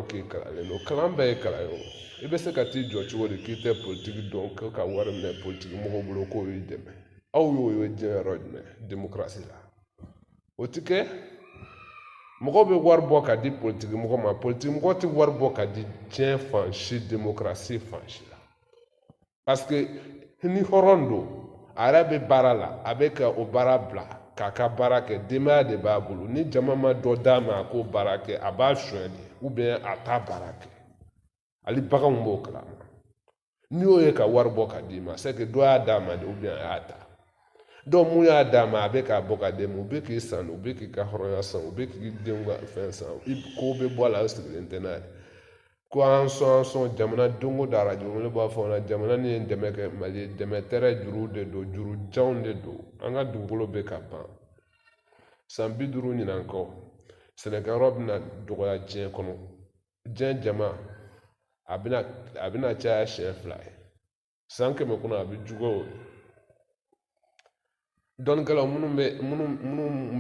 k'i kalanlen don kalan bɛɛ ye kalan ye o i bɛ se ka t'i jɔ cogo di k'i tɛ politiki dɔn ko ka wari minɛ politiki mɔgɔw bolo k'o y'i dɛmɛ aw y'o ye diɲɛ yɔrɔ jumɛn démocratie la o ti kɛ mɔgɔw bɛ wari bɔ ka di politiki mɔgɔ ma politiki mɔgɔ tɛ wari bɔ ka di diɲɛ fan si démocratie fan si la parce que ni hɔrɔn don a yɛrɛ bɛ baara la a bɛ ka o baara bila k'a ka baara kɛ denbaya de b'a bolo ni jama ma dɔ d'a ma a k'o baara kɛ a b'a suɲɛ de ou bien a t'a baara kɛ hali baganw b'o kalama n'i y'o ye ka wari bɔ ka d'i ma c'est que dɔ y'a d'a ma de ou bien a y'a ta donc mun y'a d'a ma a bɛ k'a bɔ ka d'e ma u bɛ k'i san u bɛ k'i ka hɔrɔnya san u bɛ k'i denw ka fɛn san ko bɛ bɔ a la o sigilen tɛ n'a ye ko an sɔn jamana don o don arajo ne b'a fɔ na jamana ni ye dɛmɛ kɛ mali dɛmɛ tɛrɛ juru de don juru janw de don an ka dugukolo bɛ ka ban san 50 ɲinan kɔ sɛnɛkɛyɔrɔ bɛna dɔgɔya diɲɛ kɔnɔ diɲɛ jama a bɛna caya siɲɛ 2 ye san 100 kɔnɔ a bɛ juguya dɔnnikɛlaw minnu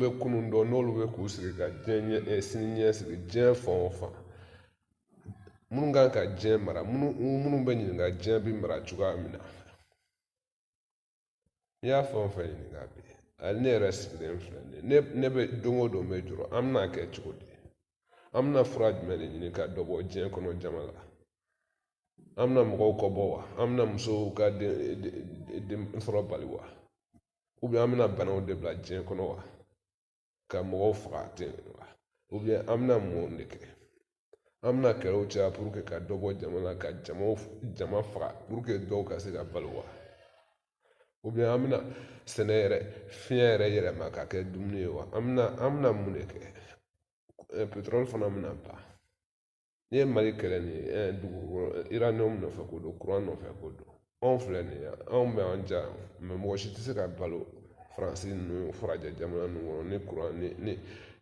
bɛ kunun dɔn n'olu bɛ k'u sigi ka diɲɛ sini ɲɛ sigi diɲɛ fan o fan minnu kan ka diɲɛ mara minnu bɛ ɲininka diɲɛ bɛ mara cogoya min na n'i y'a fɛn o fɛn ɲininka bi hali ne yɛrɛ sigilen filɛ ne bɛ don o don bɛ jɔrɔ an bɛna kɛ cogo di an bɛna fura jumɛn de ɲini ka dɔ bɔ diɲɛ kɔnɔ jama la an bɛna mɔgɔw kɔ bɔ wa an bɛna musow ka den sɔrɔ bali wa ou bien an bɛna banaw de bila diɲɛ kɔnɔ wa ka mɔgɔw faga ten wa ou bien an bɛna mun de kɛ an bɛna kɛlɛw caya pour que ka dɔ bɔ jama la ka jama faga pour que dɔw ka se ka balo wa ou bien an bɛna sɛnɛ yɛrɛ fiɲɛ yɛrɛ yɛlɛma ka kɛ dumuni ye wa an bɛna mun de kɛ pétrole fana bɛna ban n'i ye mali kɛlɛ ni dugukolo iranium nɔfɛ ko don courant nɔfɛ ko don anw filɛ nin ye anw bɛ an ja mɛ mɔgɔ si tɛ se ka balo faransi ninnu farajɛ jamana ninnu kɔnɔ ni courant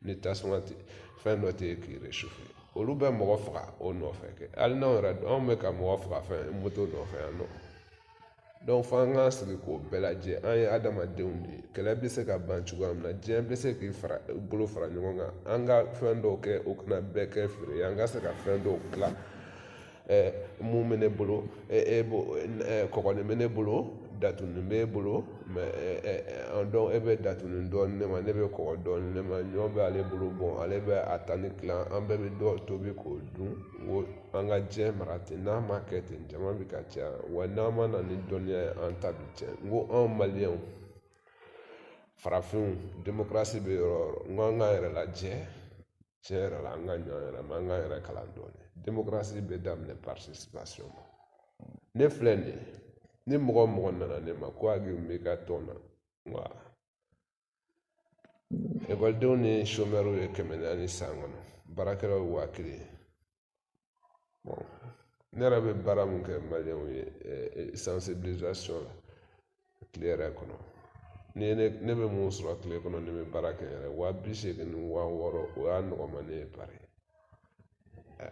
ni tasuma tɛ fɛn dɔ tɛ yen k'i réchauffer olu bɛ mɔgɔ faga o nɔfɛ kɛ hali n'anw yɛrɛ anw bɛ ka mɔgɔ faga fɛn moto nɔfɛ yan nɔ donc fo an k'an sigi k'o bɛɛ lajɛ an ye adamadenw de ye kɛlɛ bɛ se ka ban cogoya min na diɲɛ bɛ se k'i bolo fara ɲɔgɔn kan an ka fɛn dɔw kɛ o kana bɛɛ kɛ feere ye an ka se ka fɛn dɔw tila mun bɛ ne bolo kɔgɔnin bɛ ne bolo datunin b'e bolo mɛ donc e bɛ datunin dɔɔnin ne ma ne bɛ kɔgɔ dɔɔnin ne ma ɲɔ bɛ ale bolo bɔn ale bɛ a ta ni tilan an bɛɛ bɛ dɔ tobi k'o dun an ka diɲɛ mara ten n'a ma kɛ ten jama bɛ ka caya wa n'an ma na ni dɔnniya ye an ta bi tiɲɛ n ko anw maliyɛnw farafinw démocratie bɛ yɔrɔ o yɔrɔ n ko an k'an yɛrɛ lajɛ tiɲɛ yɛrɛ la an ka ɲɔ yɛrɛ ma an k'an yɛrɛ kalan dɔɔnin démocratie bɛ daminɛ participation ma ne filɛ nin ye ni mɔgɔ nana ne ma ko hakili bɛ ka tɔn na wa ekɔlidenw ni chômeurs ye 400 san kɔnɔ baarakɛlaw ye 1000 bon ne yɛrɛ bɛ baara min kɛ maliyɛnw ye sensibilisation la tile yɛrɛ kɔnɔ ne bɛ mun sɔrɔ tile kɔnɔ ne bɛ baara kɛ yɛrɛ 80,000 ni 60,000 o y'a nɔgɔma ne ye pari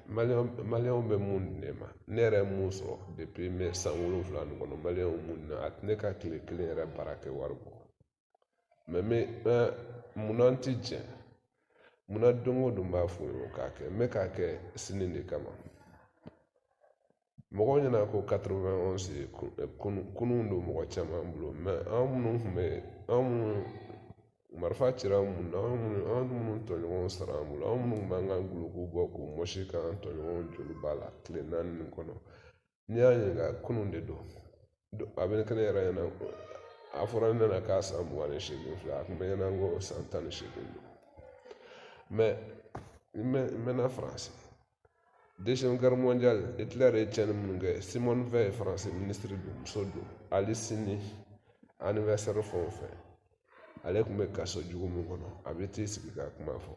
maliyɛnw bɛ mun di ne ma ne yɛrɛ ye mun sɔrɔ depuis san 7 nin kɔnɔ maliyɛnw mun na a tɛ ne ka tile kelen yɛrɛ baara kɛ wari bɔ mɛ munna n ti jɛn munna don o don b'a fɔ ye o k'a kɛ n bɛ k'a kɛ sini de kama mɔgɔw ɲɛna ko 91 kunun don mɔgɔ caman bolo mɛ anw minnu tun bɛ marifa cira mun na anw minnu tɔɲɔgɔnw sara an bolo anw minnu b'an ka guluku bɔ k'u mɔsi k'an tɔɲɔgɔnw joli b'a la tile 4 nin kɔnɔ n'i y'a ɲininka kunun de don a bɛ ne yɛrɛ ɲɛna a fɔra ne ɲɛna k'a san 28 filɛ a tun bɛ ɲɛna ko san 18 don mɛ n mɛnna faransi deuxième guerre mondiale Hitler ye tiɲɛni minnu kɛ Simone Veil faransi ministre don muso don hali sini anniversaire fɛn o fɛn ale tun bɛ kaso jugu min kɔnɔ a bɛ t'i sigi ka kuma fɔ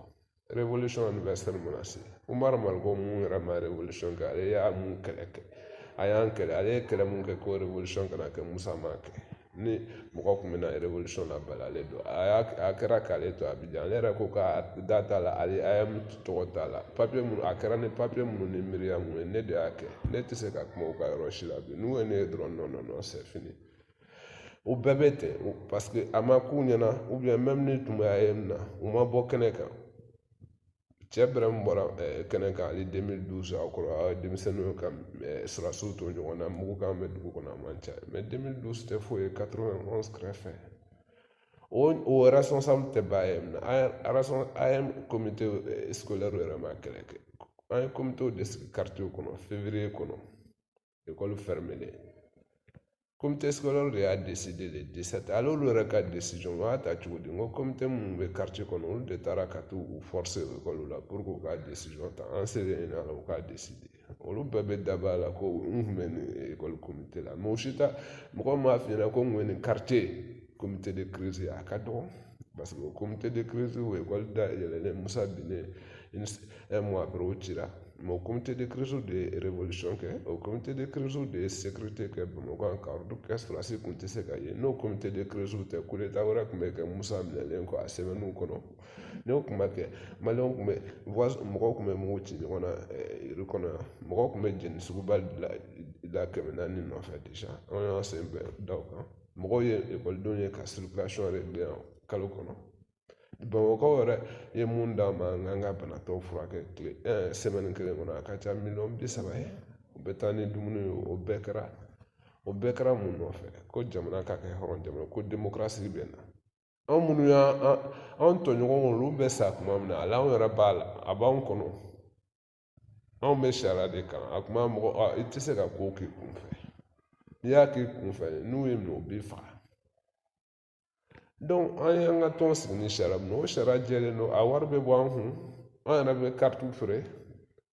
révolution anniversaire mana se Umaru Mariko mun yɛrɛ ma révolution kɛ ale y'a mun kɛlɛ kɛ a y'an kɛlɛ ale ye kɛlɛ mun kɛ ko révolution kana kɛ Musa m'a kɛ ni mɔgɔ tun bɛna révolution labali ale don a kɛra k'ale to Abidjan ale yɛrɛ ko k'a da t'a la ale AM tɔgɔ t'a la papier minnu a kɛra ni papier minnu ni miiriya mun ye ne de y'a kɛ ne tɛ se ka kuma u ka yɔrɔ si la bi n'u ye ne ye dɔrɔn non c'est fini o bɛɛ bɛ ten parce que a ma k'u ɲɛna ou bien même ni tun bɛ AM na u ma bɔ kɛnɛ kan cɛ bɛrɛ min bɔra kɛnɛ kan hali 2012 a kɔrɔ denmisɛnninw ka sɔrɔsiw to ɲɔgɔn na mugu kan bɛ dugu kɔnɔ a man ca mais 2012 tɛ foyi ye 91 kɛrɛfɛ o responsable tɛ ba ye a ye comité scolaire yɛrɛ ma kɛlɛ kɛ an ye comité de sigi quartier kɔnɔ février kɔnɔ école fermée comité scolaire de y'a décidé le 17 ale olu yɛrɛ ka décision o y'a ta cogo di n ko comité minnu bɛ quartier kɔnɔ olu de taara ka t'u forcer école la pour k'u ka décision ta an selen a la u k'a décider olu bɛɛ bɛ dabaa la ko n kun bɛ nin école comité la mais o si ta mɔgɔ m'a f'i ɲɛna ko n kun bɛ nin quartier comité de crise a ka dɔgɔ parce que o comité de crise o école da yɛlɛlen Musa binnen un mois après o cira mais o comité de crise de révolution kɛ o comité de crise de sécurité kɛ Bamakɔ yan ka ordre kɛ sɔrɔsi kun tɛ se ka ye n'o comité de crise tɛ coup d'état wɛrɛ tun bɛ kɛ Musa minɛlen kɔ a sɛbɛnniw kɔnɔ n'o tun ma kɛ maliyɛnw tun bɛ mɔgɔw tun bɛ mugu ci ɲɔgɔn na yiri kɔnɔ yan mɔgɔw tun bɛ jeni suguba la 400 nɔfɛ déjà an y'an sen bɛɛ da o kan mɔgɔw ye ekɔlidenw ye ka circulation réglé yan kalo kɔnɔ Bamakɔ yɛrɛ ye mun d'a ma an ka banatɔw furakɛ semaine kelen kɔnɔ a ka ca 30,000 ye o bɛ taa ni dumuni ye o bɛɛ kɛra mun nɔfɛ ko jamana ka kɛ hɔrɔn jamana ko démocratie bɛ na anw minnu y'an tɔɲɔgɔnw olu bɛ sa tuma min na hali anw yɛrɛ b'a la a b'anw kɔnɔ anw bɛ sariya de kan a kuma mɔgɔ i tɛ se ka ko k'i kunfɛ n'i y'a k'i kunfɛ n'u ye minɛ u b'i faga donc an y'an ka tɔn sigi ni sariya min o sariya jɛlen don a wari bɛ bɔ an kun an yɛrɛ bɛ carte feere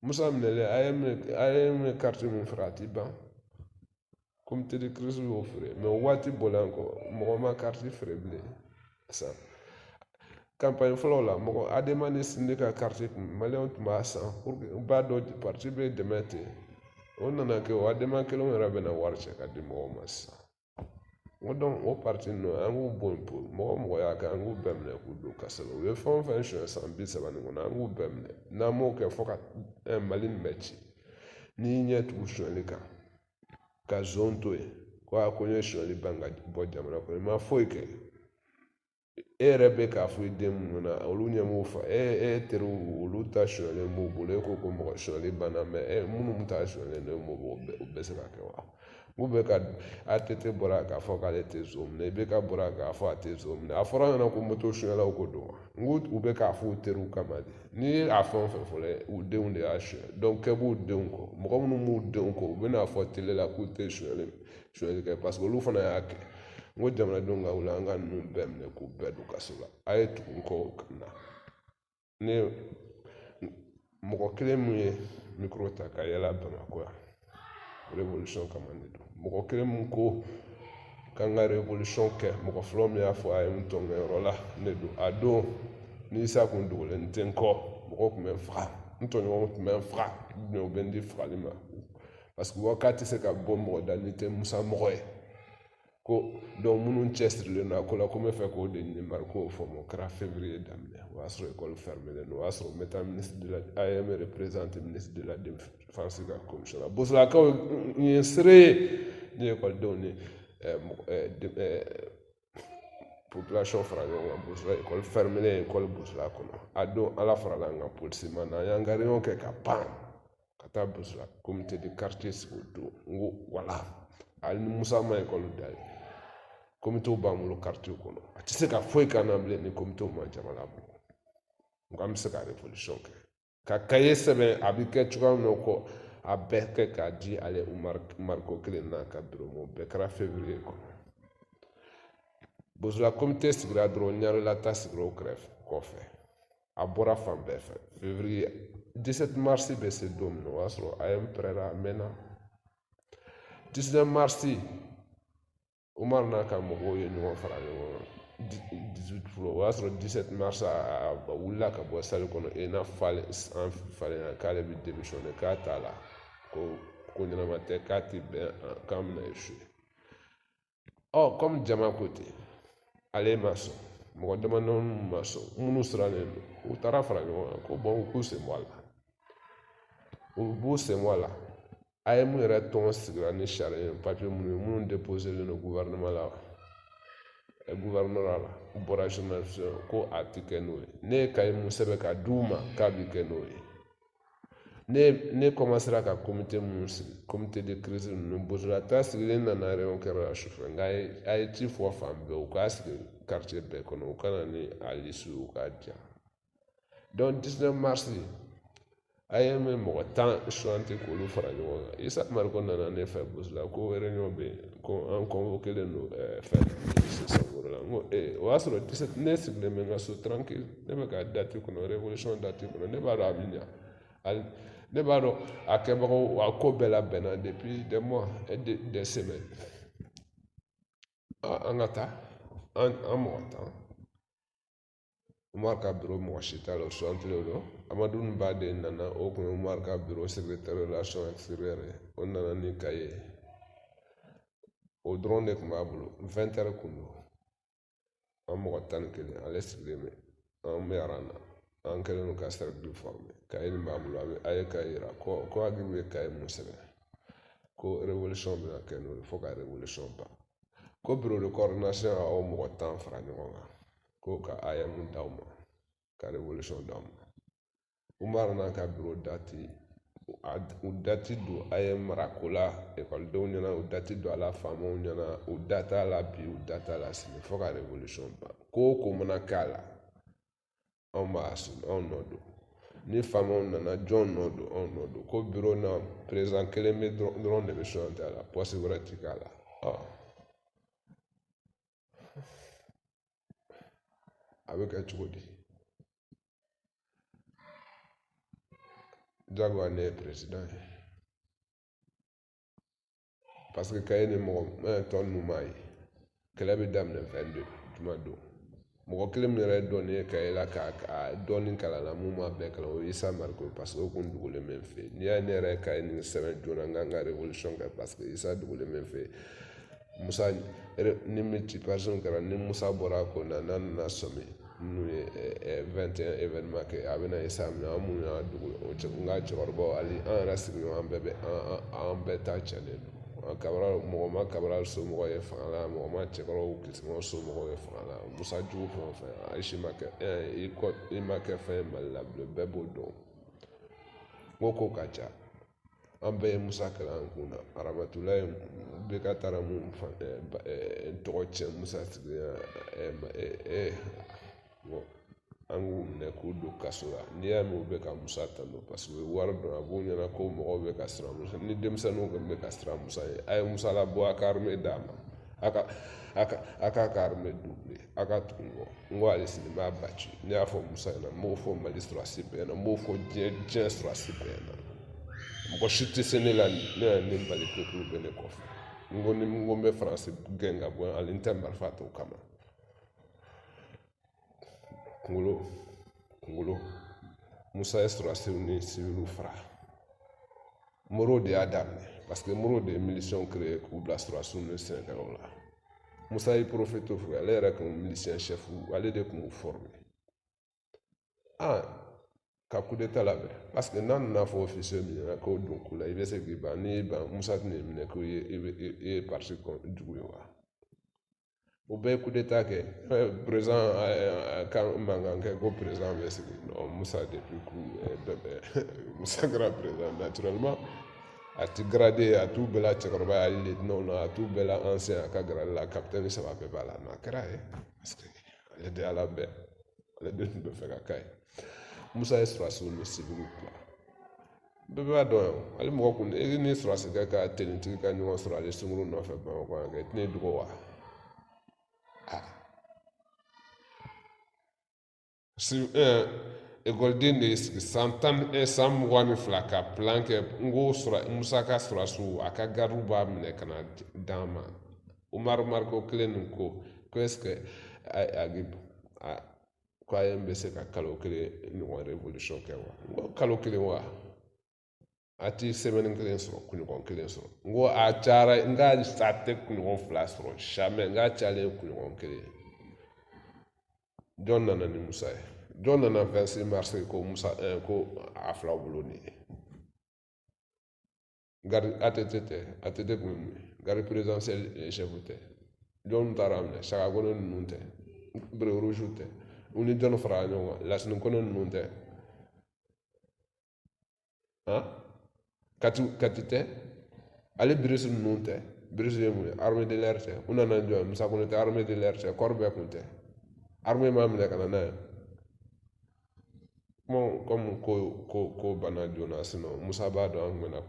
Musa minɛlen a ye min carte min feere a ti ban comité de crise y'o feere mais o waati bɔlen kɔ mɔgɔ ma carte feere bilen san campagne fɔlɔ la mɔgɔ Adema ni Sinde ka carte kun maliyɛnw tun b'a san pour que u b'a dɔn parti bɛ dɛmɛ ten o nana kɛ o Adema kelenw yɛrɛ bɛna wari cɛ ka di mɔgɔw ma sisan donc o parti ninnu an k'u bɔ yen pewu mɔgɔ y'a kɛ an k'u bɛɛ minɛ k'u don kaso la u ye fɛn o fɛn suɲɛ san 30 nin kɔnɔ an k'u bɛɛ minɛ n'an m'o kɛ fo ka Mali nin bɛɛ ci n'i ɲɛ tugu suɲɛli kan ka zone to yen ko ko n ye suɲɛli ban ka bɔ jamana kɔnɔ i ma foyi kɛ e yɛrɛ bɛ k'a fɔ i den minnu na olu ɲɛ m'o fa e teriw olu ta suɲɛlen b'u bolo e ko mɔgɔ suɲɛli banna mais minnu ta suɲɛlen don o bɛ se ka kɛ wa u bɛ ka ATT bɔra k'a fɔ k'ale tɛ zo minɛ IBK bɔra k'a fɔ a tɛ zo minɛ a fɔra ɲɛna ko moto suɲɛlaw ko don wa n ko u bɛ k'a fɔ u teriw kama de n'i ye a fɛn o fɛn fɔlɔ u denw de y'a suɲɛ donc kɛ b'u denw kɔ mɔgɔ minnu b'u denw kɔ u bɛn'a fɔ télé la k'u tɛ suɲɛli kɛ parce que olu fana y'a kɛ n ko jamanadenw ka wuli an ka ninnu bɛɛ minɛ k'u bɛɛ don kaso la a ye tugu n kɔ ka na ne mɔgɔ kelen min ye micro ta ka yala Bamakɔ yan révolution kama de don mɔgɔ kelen min ko k'an ka révolution kɛ mɔgɔ fɔlɔ min y'a fɔ a ye n tɔnkɛyɔrɔ la ne don a don ni Isa kun dogolen n tɛ n kɔ mɔgɔw tun bɛ n faga n tɔɲɔgɔnw tun bɛ n faga u bɛ n di fagali ma parce que k'a tɛ se ka bɔ mɔgɔ da n'i tɛ Musa mɔgɔ ye ko donc minnu cɛsirilen don a ko la ko n bɛ fɛ k'o de ɲini bari k'o fɔ o kɛra février daminɛ o y'a sɔrɔ école fermée don o y'a sɔrɔ n bɛ taa ministre de la AEM représenté ministre de la défense ka commission la bosolakaw ye n sere ni ekɔlidenw ni population fara ɲɔgɔn kan bosola école fermée école bosola kɔnɔ a don ala farala an kan polisi ma na an y'an ka réunion kɛ ka ban ka taa bosola comité de quartier sigi o don n ko wala hali ni Musa ma école dayɛlɛ comité b'an bolo quartier kɔnɔ a tɛ se ka foyi k'an na bilen ni comité ma jamana bɔ n ko an bɛ se ka révolution kɛ ka cahier sɛbɛn a bɛ kɛ cogoya min na ko a bɛɛ kɛ k'a di ale Mariko kelen n'a ka bureau ma o bɛɛ kɛra février kɔnɔ bosola comité sigira dɔrɔn Ɲarela ta sigira o kɔfɛ a bɔra fan bɛɛ fɛ février 17 mars bɛ se don min na o y'a sɔrɔ a ye n pɛrɛra a mɛnna 19 mars Umar n'a ka mɔgɔw ye ɲɔgɔn fara ɲɔgɔn kan 18 fɔlɔ o y'a sɔrɔ 17 mars a wulila ka bɔ salle kɔnɔ ENA falen k'ale bɛ démissionner k'a t'a la ko ɲɛnama tɛ k'a tɛ bɛn k'an bɛna échouer comme jama ko ten ale ma sɔn mɔgɔ damadɔnin ma sɔn minnu sirannen don u taara fara ɲɔgɔn kan ko bon u k'u sen bɔ a la u b'u sen bɔ a la a ye mun yɛrɛ tɔn sigira ni sariya papier minnu ye minnu déposé len don gouvernement la gouvernement la bɔra journaliste ko a tɛ kɛ n'o ye ne ye kaye mun sɛbɛn ka d'u ma k'a bɛ kɛ n'o ye ne commencera ka comité mun sigi comité de crise ninnu bozolata sigilen nana réunion kɛra la sufɛ nka a ye ci fɔ fan bɛɛ u k'a sigi quartier bɛɛ kɔnɔ u ka na ni a liste u k'a diya donc 19 mars a ye min mɔgɔ 10 suganti k'olu fara ɲɔgɔn kan Isa Mariko nana ne fɛ bozola ko réunion bɛ yen ko an convoqué len don fɛn sisan la n ko o y'a sɔrɔ 17 ne sigilen bɛ n ka so tranquille ne bɛ ka date kɔnɔ révolution date kɔnɔ ne b'a dɔn a bɛ ɲa ne b'a dɔn a kɛbagaw a ko bɛɛ labɛnna depuis des mois et des semaines an ka taa an mɔgɔ 10 Umar ka bureau mɔgɔ si t'a la o sugantilen don Amadu ni Baden nana o kun ye Umar ka bureau secrétaire relation extérieure ye o nana ni kaye o dɔrɔn de tun b'a bolo 20 heures kun don an mɔgɔ 11 ale sigilen bɛ an bɛ aran na an kɛlen don ka cercle former kaye nin b'a bolo a ye kaye yira ko Agibu ye kaye mun sɛbɛn ko révolution bɛna kɛ n'o ye fo ka révolution ban ko bureau de coordination a mɔgɔ 10 fara ɲɔgɔn kan ko ka AM d'aw ma ka révolution d'aw ma Umar n'a ka bureau dati u dati don AM marako la ekɔlidenw ɲɛna u dati don a la faamaw ɲɛna u data la bi u data la sini fo ka révolution ban ko ko mana k'a la anw b'a assumer anw nɔ don ni faamaw nana jɔn nɔ don anw nɔ don ko bureau na président kelen bɛ dɔrɔn de bɛ suganti a la poste wɛrɛ ti k'a la a bɛ kɛ cogo di jagoya ne ye président ye parce que kaye ni mɔgɔ tɔ ninnu m'a ye kɛlɛ bɛ daminɛ 22 juma don mɔgɔ kelen min yɛrɛ dɔɔnin ye kaye la ka dɔɔnin kalan na mun m'a bɛɛ kalan o ye Isa Mariko parce que o kun dogolen bɛ n fɛ n'i y'a ye ne yɛrɛ ye kaye nin sɛbɛn joona n kan ka révolution kɛ parce que Isa dogolen bɛ n fɛ Musa ni multiplication kɛra ni Musa bɔra a ko na n'a nana sɔmi n'u ye 21 événement kɛ a bɛna Isa minɛ an minnu y'a dogo n ka cɛkɔrɔbaw hali an yɛrɛ sigiɲɔgɔn bɛɛ bɛ an bɛɛ ta cɛnnen don mɔgɔ ma Cabral somɔgɔ ye fanga la mɔgɔ ma Cɛkɔrɔbaw Kisimɔgɔ somɔgɔw ye fanga la Musa jugu fɛn o fɛn Ayise i ma kɛ fɛn ye Mali la bilen bɛɛ b'o dɔn n ko ka ca an bɛɛ ye Musa kalan an kun na Aramatulayi bɛɛ ka taara mun tɔgɔ cɛn Musa sigilen an k'u minɛ k'u don kaso la n'i y'a mɛn u bɛ ka Musa tando parce que u ye wari dɔn a b'u ɲɛna ko mɔgɔw bɛ ka siran Musa ni denmisɛnninw kɔni bɛ ka siran Musa ye a ye Musa labɔ a ka armée d'a ma a k'a ka armée doublé a ka tugu n ko hali sini n b'a baci ne y'a fɔ Musa ɲɛna n b'o fɔ Mali sɔrɔdasi bɛɛ ɲɛna n b'o fɔ diɲɛ sɔrɔdasi bɛɛ ɲɛna mɔgɔ si tɛ se ne la ne yɛrɛ ni Mali peuple bɛ ne kɔfɛ n ko n bɛ faransi gɛn ka bɔ hali n tɛ marifa ta o kama kunkolo Musa ye sɔrɔdasiw ni civiliw fara Moro de y'a daminɛ parce que Moro de ye miliciens créé k'u bila sɔrɔdasiw ni Sénégalais la Musa y'i profité o fɛ ale yɛrɛ kun milicien chef ale de kun b'u former ka coup d'état labɛn parce que n'a nana fɔ officier min ɲɛna k'o don ku la i bɛ se k'i ban n'i y'i ban Musa tɛna i minɛ ko i ye parti jugu ye wa o bɛɛ ye coup d'état kɛ président ka mankan kɛ ko président bɛ sigi non Musa depuis Musa kɛra président naturellement a ti gradé a t'u bɛɛ la cɛkɔrɔba y'ale lieutenant na a t'u bɛɛ la ancien a ka grade la capitaine 3 bɛɛ b'a la mais a kɛra ye parce que ale de y'a labɛn ale de tun bɛ fɛ ka k'a ye Musa ye sɔrɔdasiw ni civiliw bila bɛɛ b'a dɔn yan hali mɔgɔ kun e ni sɔrɔdasikɛ ka tenitigi ka ɲɔgɔn sɔrɔ ale sunkuru nɔfɛ Bamakɔ yan kɛ i tɛn'i dogo wa ekɔliden de ye sigi san 22 ka plan kɛ n ko Musa ka sɔrɔdasiw a ka garidiw b'a minɛ ka na d'an ma Umar Mariko kelen nin ko est-ce que Agibu ko a ye n bɛ se ka kalo kelen ɲɔgɔn révolution kɛ wa kalo kelen wa a ti semaine kelen sɔrɔ kunɲɔgɔn kelen sɔrɔ n ko a cayara n ka a tɛ kunɲɔgɔn 2 sɔrɔ jamais n k'a cayalen kunɲɔgɔn kelen jɔn nana ni Musa ye jɔn nana 26 mars ko Musa ko a filaw bolo nin ye garde ATT kun ye mun ye garde présidentielle chef tɛ jɔn taara minɛ Sagagolo ninnu tɛ bere rouge tɛ u ni jɔn fara ɲɔgɔn kan lasini kɔnɔ ninnu tɛ kati tɛ ale birisi ninnu tɛ birisi ye mun ye armée de l'air tɛ u nana jɔ Musa Kone tɛ armée de l'air tɛ kɔri bɛɛ kun tɛ armée m'a minɛ ka na n'a ye comme ko bana joona sinon Musa b'a dɔn an tun bɛna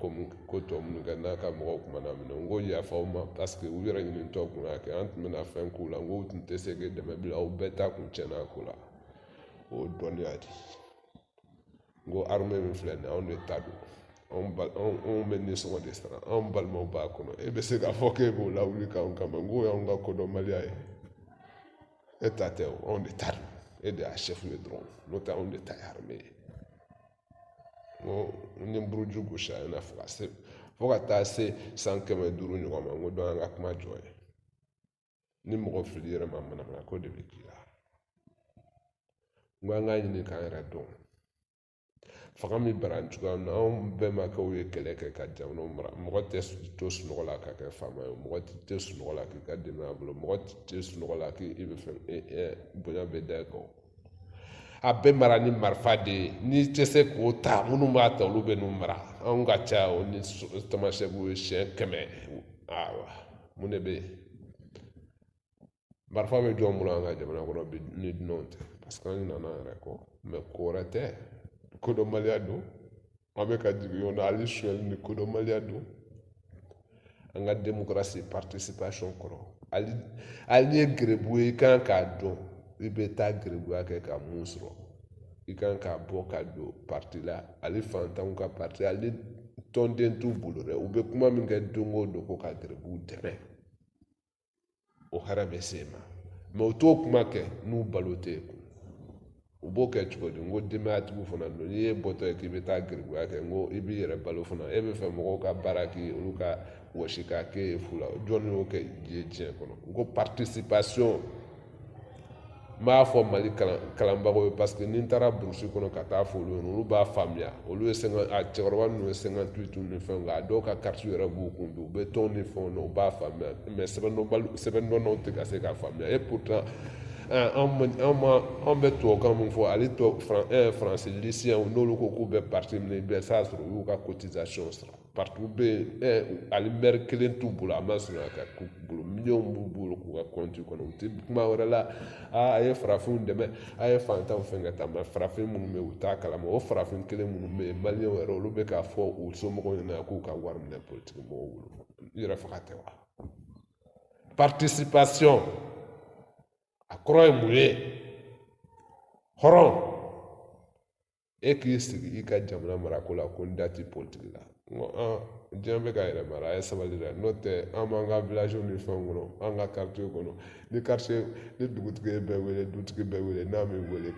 ko tɔ minnu kɛ n'a ka mɔgɔw tun bɛna minɛ n ko yafa aw ma parce que u yɛrɛ ɲinitɔ kun y'a kɛ an tun bɛna fɛn k'u la n ko u tun tɛ se k'e dɛmɛ bilen aw bɛɛ ta kun tiɲɛna a ko la o dɔnniya di n ko armée min filɛ nin ye anw de ta don anw bɛ nisɔngɔ de sara anw balimaw b'a kɔnɔ e bɛ se k'a fɔ k'e b'o lawuli k'anw kama n ko y'anw ka kodɔnbaliya ye e ta tɛ o anw de ta don e de y'a chef ye dɔrɔn n'o tɛ anw de ta ye armée ye n ko n ye buruju gosi a ɲɛna fo ka taa se 150 ɲɔgɔn ma n ko dɔn an ka kuma jɔ ye ni mɔgɔ fili yɛrɛ ma manamana ko de bɛ k'i la n ko an k'a ɲini k'an yɛrɛ dɔn fanga min bara cogoya min na anw bɛnbakɛw ye kɛlɛ kɛ ka jamanaw mara mɔgɔ tɛ to sunɔgɔ la ka kɛ faama ye mɔgɔ tɛ sunɔgɔ la k'i ka denbaya bolo mɔgɔ tɛ sunɔgɔ la k'i bɛ fɛn bonya bɛ da i kan a bɛɛ mara ni marifa de ye n'i tɛ se k'o ta minnu b'a ta olu bɛ n'u mara anw ka ca o ni tamasɛkiw ye siɲɛ 100 ayiwa mun de bɛ yen marifa bɛ jɔn bolo an ka jamana kɔnɔ bi ni dunanw tɛ parce que an nana yɛrɛ kɔ mɛ ko wɛrɛ tɛ kodɔnbaliya don an bɛ ka jigin ɲɔgɔn na hali sonyɛli ni kodɔnbaliya don an ka démocratie participation kɔrɔ hali ni ye gɛrɛbu ye i kan k'a dɔn i bɛ taa gɛrɛbuya kɛ ka mun sɔrɔ i kan k'a bɔ ka don parti la hali fantanw ka parti hali tɔnden t'u bolo dɛ u bɛ kuma min kɛ don o don ko ka gɛrɛbuw dɛmɛ o hɛrɛ bɛ se ma mɛ u t'o kuma kɛ n'u balo tɛ yen u b'o kɛ cogo di n ko denbayatigiw fana don n'i ye bɔtɔ ye k'i bɛ taa gɛrɛbuya kɛ n ko i b'i yɛrɛ balo fana e bɛ fɛ mɔgɔw ka baara k'i olu ka wɔsi k'a k'e ye fu la jɔn y'o kɛ diɲɛ kɔnɔ n ko participation n b'a fɔ mali kalanbagaw ye parce que ni n taara burusi kɔnɔ ka taa fɔ olu ye olu b'a faamuya olu ye a cɛkɔrɔba ninnu ye 58 ni fɛnw nka a dɔw ka carte yɛrɛ b'u kun bi u bɛ tɔn ni fɛnw na u b'a faamuya mɛ sɛbɛnndɔnnaw tɛ ka se k'a faamuya et pourtant anw bɛ tubabukan min fɔ ale faransi lisiyɛnw n'olu ko k'u bɛ parti minɛ i bɛ s'a sɔrɔ u y'u ka cotisation sara parti bɛ yen hali maire kelen t'u bolo a ma sɔrɔ a ka k'u bolo miliyɔnw b'u bolo k'u ka compte kɔnɔ u tɛ kuma wɛrɛ la a ye farafinw dɛmɛ a ye fantanw fɛn ka taa mɛ farafin minnu bɛ yen u t'a kalama o farafin kelen minnu bɛ yen maliyɛnw yɛrɛ olu bɛ k'a fɔ u somɔgɔw ɲɛna k'u ka wari minɛ politiki mɔgɔw bolo yɛrɛ faga tɛ wa participation a kɔrɔ ye mun ye hɔrɔn e k'i sigi i ka jamana marako la ko n da ti politiki la n ko diɲɛ bɛ ka yɛrɛ mara a ye sabali dɛ n'o tɛ an b'an ka village ni fɛnw kɔnɔ an ka quartier kɔnɔ ni dugutigi ye bɛɛ wele dutigi bɛɛ wele n'a m'i wele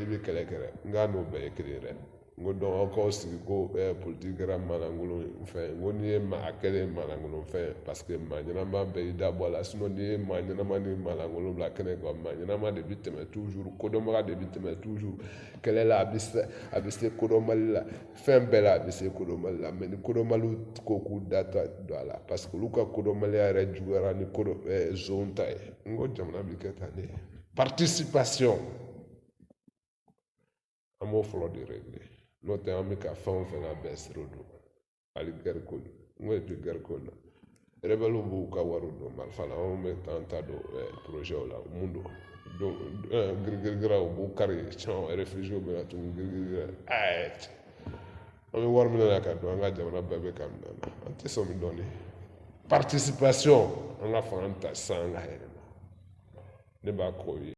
i bɛ kɛlɛ kɛ dɛ n k'a n'o bɛɛ ye kelen dɛ n ko donc aw k'aw sigi ko politiki kɛra manangolo fɛn n ko n'i ye a kɛlen manangolo fɛn parce que maa ɲɛnama bɛɛ y'i da bɔ a la sinon n'i ye maa ɲɛnama ni manangolo bila kɛnɛ kan maa ɲɛnama de bɛ tɛmɛ toujours kodɔnbaga de bɛ tɛmɛ toujours kɛlɛ la a bɛ se kodɔnbali la fɛn bɛɛ la a bɛ se kodɔnbali la mɛ ni kodɔnbaliw ko k'u da don a la parce que olu ka kodɔnbaliya yɛrɛ juguyara ni zone ta ye n ko jamana bɛ kɛ tan de participation an b'o fɔlɔ de régler n'o tɛ an bɛ ka fɛn o fɛn ka bɛn sira don hali gɛriko n ko epi gɛriko na rebelles b'u ka wariw don marifa la anw bɛ an ta don projet la mun don girigirigiraw u b'u kari caman réfugiés bɛ na tuguni girigirigira an bɛ wari minɛ na ka don an ka jamana bɛɛ bɛ ka minɛ na an tɛ sɔn min dɔɔni participation an ka fanga ta sisan an ka yɛlɛma ne b'a k'o ye